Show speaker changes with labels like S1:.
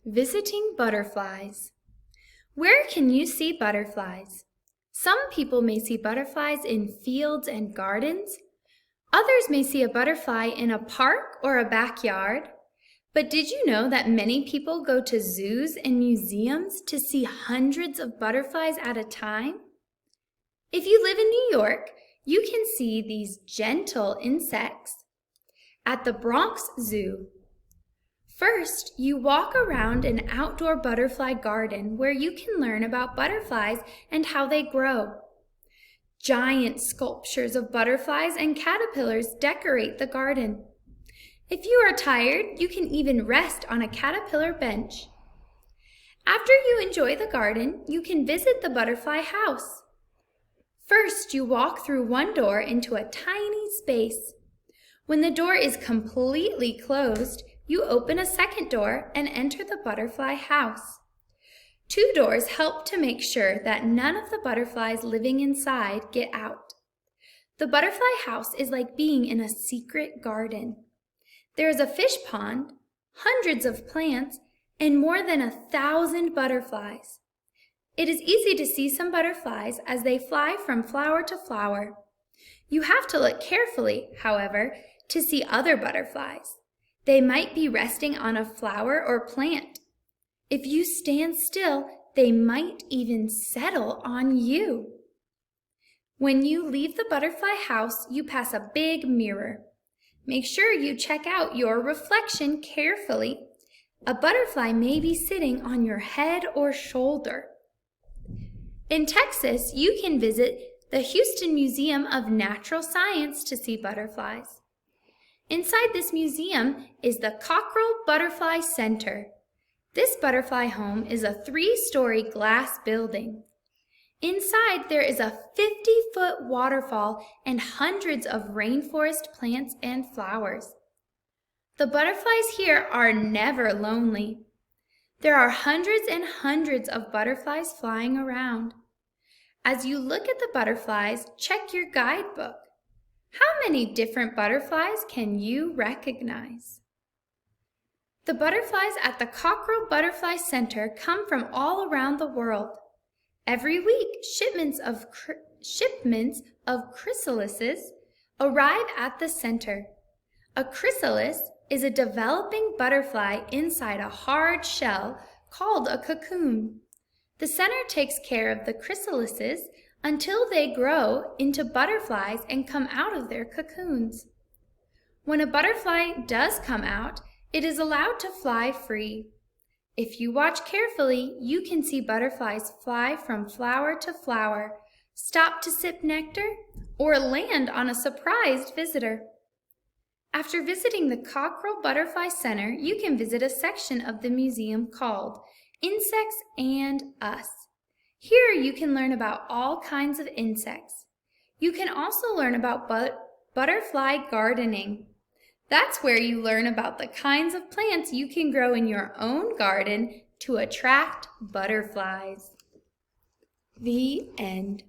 S1: Visiting butterflies. Where can you see butterflies? Some people may see butterflies in fields and gardens. Others may see a butterfly in a park or a backyard. But did you know that many people go to zoos and museums to see hundreds of butterflies at a time? If you live in New York, you can see these gentle insects at the Bronx Zoo. First, you walk around an outdoor butterfly garden where you can learn about butterflies and how they grow. Giant sculptures of butterflies and caterpillars decorate the garden. If you are tired, you can even rest on a caterpillar bench. After you enjoy the garden, you can visit the butterfly house. First, you walk through one door into a tiny space. When the door is completely closed, you open a second door and enter the butterfly house. Two doors help to make sure that none of the butterflies living inside get out. The butterfly house is like being in a secret garden. There is a fish pond, hundreds of plants, and more than 1,000 butterflies. It is easy to see some butterflies as they fly from flower to flower. You have to look carefully, however, to see other butterflies. They might be resting on a flower or plant. If you stand still, they might even settle on you. When you leave the butterfly house, you pass a big mirror. Make sure you check out your reflection carefully. A butterfly may be sitting on your head or shoulder. In Texas, you can visit the Houston Museum of Natural Science to see butterflies. Inside this museum is the Cockrell Butterfly Center. This butterfly home is a 3-story glass building. Inside, there is a 50-foot waterfall and hundreds of rainforest plants and flowers. The butterflies here are never lonely. There are hundreds and hundreds of butterflies flying around. As you look at the butterflies, check your guidebook. How many different butterflies can you recognize? The butterflies at the Cockrell Butterfly Center come from all around the world. Every week, shipments of chrysalises arrive at the center. A chrysalis is a developing butterfly inside a hard shell called a cocoon. The center takes care of the chrysalises until they grow into butterflies and come out of their cocoons. When a butterfly does come out, it is allowed to fly free. If you watch carefully, you can see butterflies fly from flower to flower, stop to sip nectar, or land on a surprised visitor. After visiting the Cockrell Butterfly Center, you can visit a section of the museum called Insects and Us. Here you can learn about all kinds of insects. You can also learn about butterfly gardening. That's where you learn about the kinds of plants you can grow in your own garden to attract butterflies. The end.